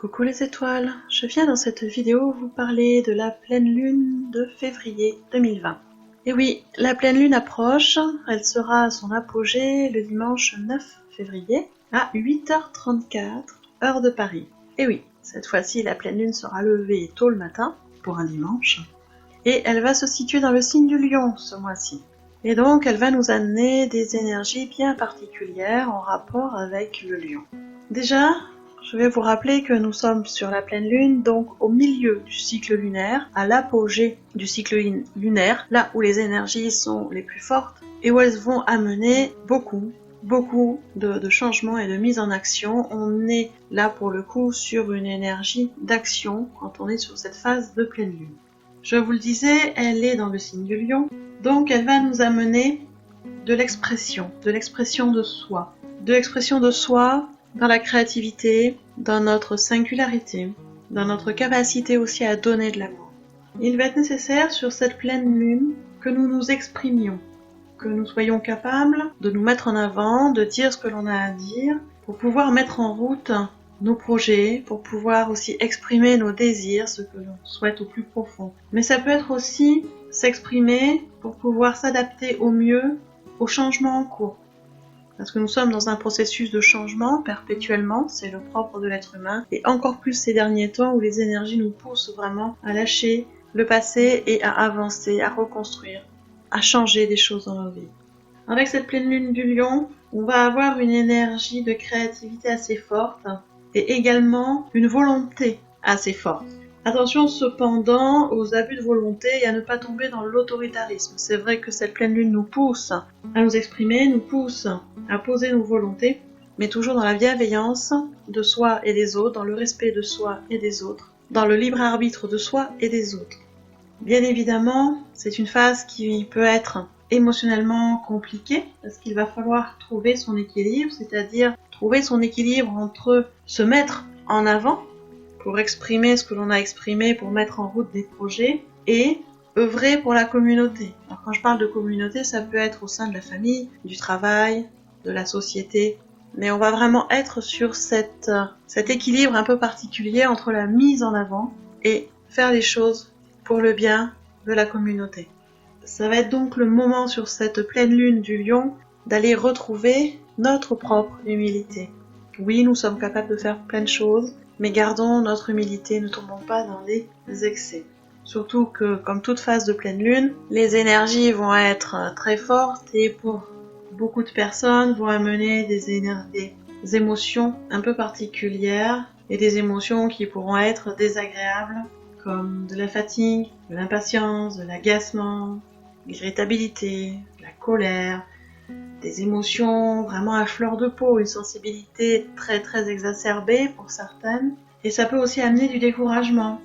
Coucou les étoiles, je viens dans cette vidéo vous parler de la pleine lune de février 2020. Et oui, la pleine lune approche, elle sera à son apogée le dimanche 9 février à 8h34, heure de Paris. Et oui, cette fois-ci la pleine lune sera levée tôt le matin, pour un dimanche, et elle va se situer dans le signe du Lion ce mois-ci. Et donc elle va nous amener des énergies bien particulières en rapport avec le Lion. Déjà, je vais vous rappeler que nous sommes sur la pleine lune, donc au milieu du cycle lunaire, à l'apogée du cycle lunaire, là où les énergies sont les plus fortes et où elles vont amener beaucoup de changements et de mise en action. On est là pour le coup sur une énergie d'action quand on est sur cette phase de pleine lune. Je vous le disais, elle est dans le signe du Lion, donc elle va nous amener de l'expression de soi. De l'expression de soi dans la créativité, dans notre singularité, dans notre capacité aussi à donner de l'amour. Il va être nécessaire sur cette pleine lune que nous nous exprimions, que nous soyons capables de nous mettre en avant, de dire ce que l'on a à dire, pour pouvoir mettre en route nos projets, pour pouvoir aussi exprimer nos désirs, ce que l'on souhaite au plus profond. Mais ça peut être aussi s'exprimer pour pouvoir s'adapter au mieux aux changements en cours. Parce que nous sommes dans un processus de changement perpétuellement, c'est le propre de l'être humain, et encore plus ces derniers temps où les énergies nous poussent vraiment à lâcher le passé et à avancer, à reconstruire, à changer des choses dans nos vies. Avec cette pleine lune du Lion, on va avoir une énergie de créativité assez forte et également une volonté assez forte. Attention cependant aux abus de volonté et à ne pas tomber dans l'autoritarisme. C'est vrai que cette pleine lune nous pousse à nous exprimer, nous pousse à poser nos volontés, mais toujours dans la bienveillance de soi et des autres, dans le respect de soi et des autres, dans le libre arbitre de soi et des autres. Bien évidemment, c'est une phase qui peut être émotionnellement compliquée, parce qu'il va falloir trouver son équilibre, c'est-à-dire trouver son équilibre entre se mettre en avant, pour exprimer ce que l'on a exprimé, pour mettre en route des projets, et œuvrer pour la communauté. Alors quand je parle de communauté, ça peut être au sein de la famille, du travail, de la société, mais on va vraiment être sur cet équilibre un peu particulier entre la mise en avant et faire les choses pour le bien de la communauté. Ça va être donc le moment sur cette pleine lune du Lion d'aller retrouver notre propre humilité. Oui, nous sommes capables de faire plein de choses, mais gardons notre humilité, ne tombons pas dans les excès. Surtout que, comme toute phase de pleine lune, les énergies vont être très fortes et pour beaucoup de personnes vont amener des émotions un peu particulières et des émotions qui pourront être désagréables, comme de la fatigue, de l'impatience, de l'agacement, l'irritabilité, la colère, des émotions vraiment à fleur de peau, une sensibilité très exacerbée pour certaines. Et ça peut aussi amener du découragement.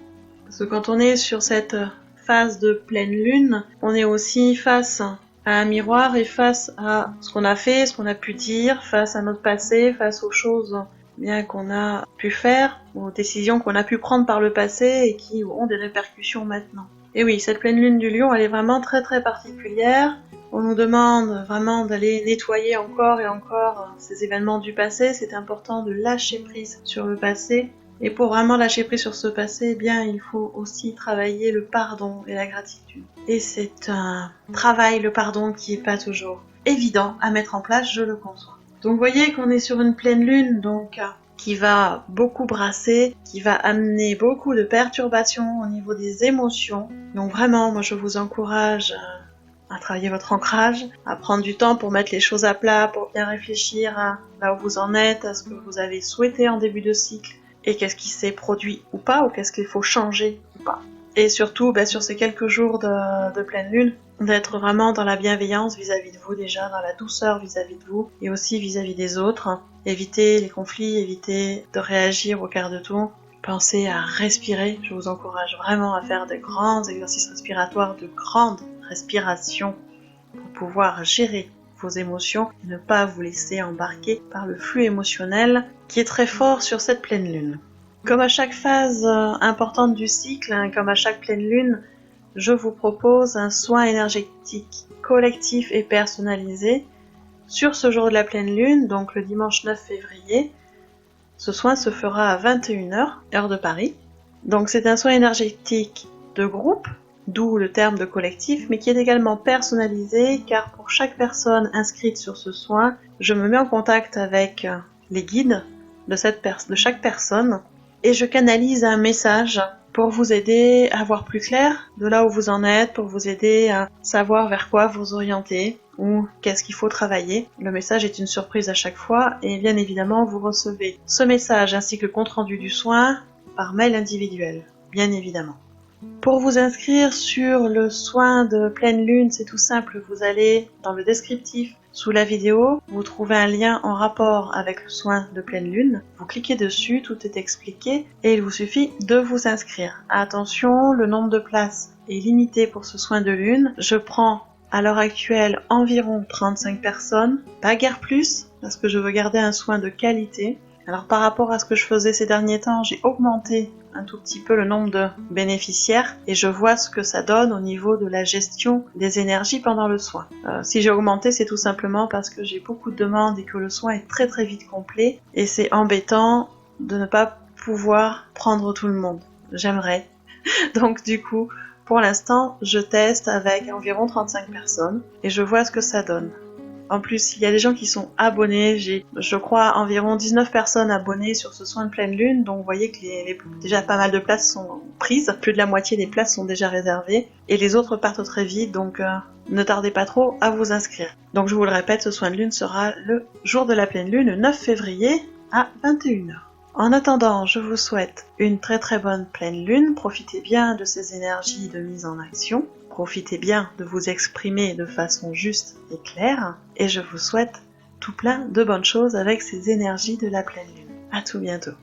Parce que quand on est sur cette phase de pleine lune, on est aussi face à un miroir et face à ce qu'on a fait, ce qu'on a pu dire, face à notre passé, face aux choses bien qu'on a pu faire, aux décisions qu'on a pu prendre par le passé et qui ont des répercussions maintenant. Et oui, cette pleine lune du Lion, elle est vraiment très particulière. On nous demande vraiment d'aller nettoyer encore et encore ces événements du passé. C'est important de lâcher prise sur le passé. Et pour vraiment lâcher prise sur ce passé, eh bien, il faut aussi travailler le pardon et la gratitude. Et c'est un travail, le pardon, qui est pas toujours évident à mettre en place, je le conçois. Donc vous voyez qu'on est sur une pleine lune, donc qui va beaucoup brasser, qui va amener beaucoup de perturbations au niveau des émotions. Donc vraiment, moi je vous encourage à travailler votre ancrage, à prendre du temps pour mettre les choses à plat, pour bien réfléchir à là où vous en êtes, à ce que vous avez souhaité en début de cycle, et qu'est-ce qui s'est produit ou pas, ou qu'est-ce qu'il faut changer ou pas. Et surtout, sur ces quelques jours de pleine lune, d'être vraiment dans la bienveillance vis-à-vis de vous déjà, dans la douceur vis-à-vis de vous, et aussi vis-à-vis des autres. Évitez les conflits, évitez de réagir au quart de tour. Pensez à respirer, je vous encourage vraiment à faire de grands exercices respiratoires, de grandes respirations pour pouvoir gérer vos émotions et ne pas vous laisser embarquer par le flux émotionnel qui est très fort sur cette pleine lune. Comme à chaque phase importante du cycle, comme à chaque pleine lune, je vous propose un soin énergétique collectif et personnalisé sur ce jour de la pleine lune, donc le dimanche 9 février, Ce soin se fera à 21h, heure de Paris. Donc c'est un soin énergétique de groupe, d'où le terme de collectif, mais qui est également personnalisé, car pour chaque personne inscrite sur ce soin, je me mets en contact avec les guides de chaque personne, et je canalise un message pour vous aider à voir plus clair de là où vous en êtes, pour vous aider à savoir vers quoi vous orienter, ou qu'est-ce qu'il faut travailler. Le message est une surprise à chaque fois, et bien évidemment vous recevez ce message ainsi que le compte-rendu du soin par mail individuel, bien évidemment. Pour vous inscrire sur le soin de pleine lune, c'est tout simple, vous allez dans le descriptif sous la vidéo, vous trouvez un lien en rapport avec le soin de pleine lune, vous cliquez dessus, tout est expliqué et il vous suffit de vous inscrire. Attention, le nombre de places est limité pour ce soin de lune, je prends à l'heure actuelle environ 35 personnes, pas guère plus, parce que je veux garder un soin de qualité. Alors par rapport à ce que je faisais ces derniers temps, j'ai augmenté un tout petit peu le nombre de bénéficiaires et je vois ce que ça donne au niveau de la gestion des énergies pendant le soin. Si j'ai augmenté, c'est tout simplement parce que j'ai beaucoup de demandes et que le soin est très vite complet et c'est embêtant de ne pas pouvoir prendre tout le monde. J'aimerais. Donc du coup, pour l'instant, je teste avec environ 35 personnes et je vois ce que ça donne. En plus, il y a des gens qui sont abonnés, j'ai, je crois, environ 19 personnes abonnées sur ce soin de pleine lune, donc vous voyez que déjà pas mal de places sont prises, plus de la moitié des places sont déjà réservées, et les autres partent très vite, donc ne tardez pas trop à vous inscrire. Donc je vous le répète, ce soin de lune sera le jour de la pleine lune, le 9 février à 21h. En attendant, je vous souhaite une très bonne pleine lune, profitez bien de ces énergies de mise en action. Profitez bien de vous exprimer de façon juste et claire, et je vous souhaite tout plein de bonnes choses avec ces énergies de la pleine lune. À tout bientôt.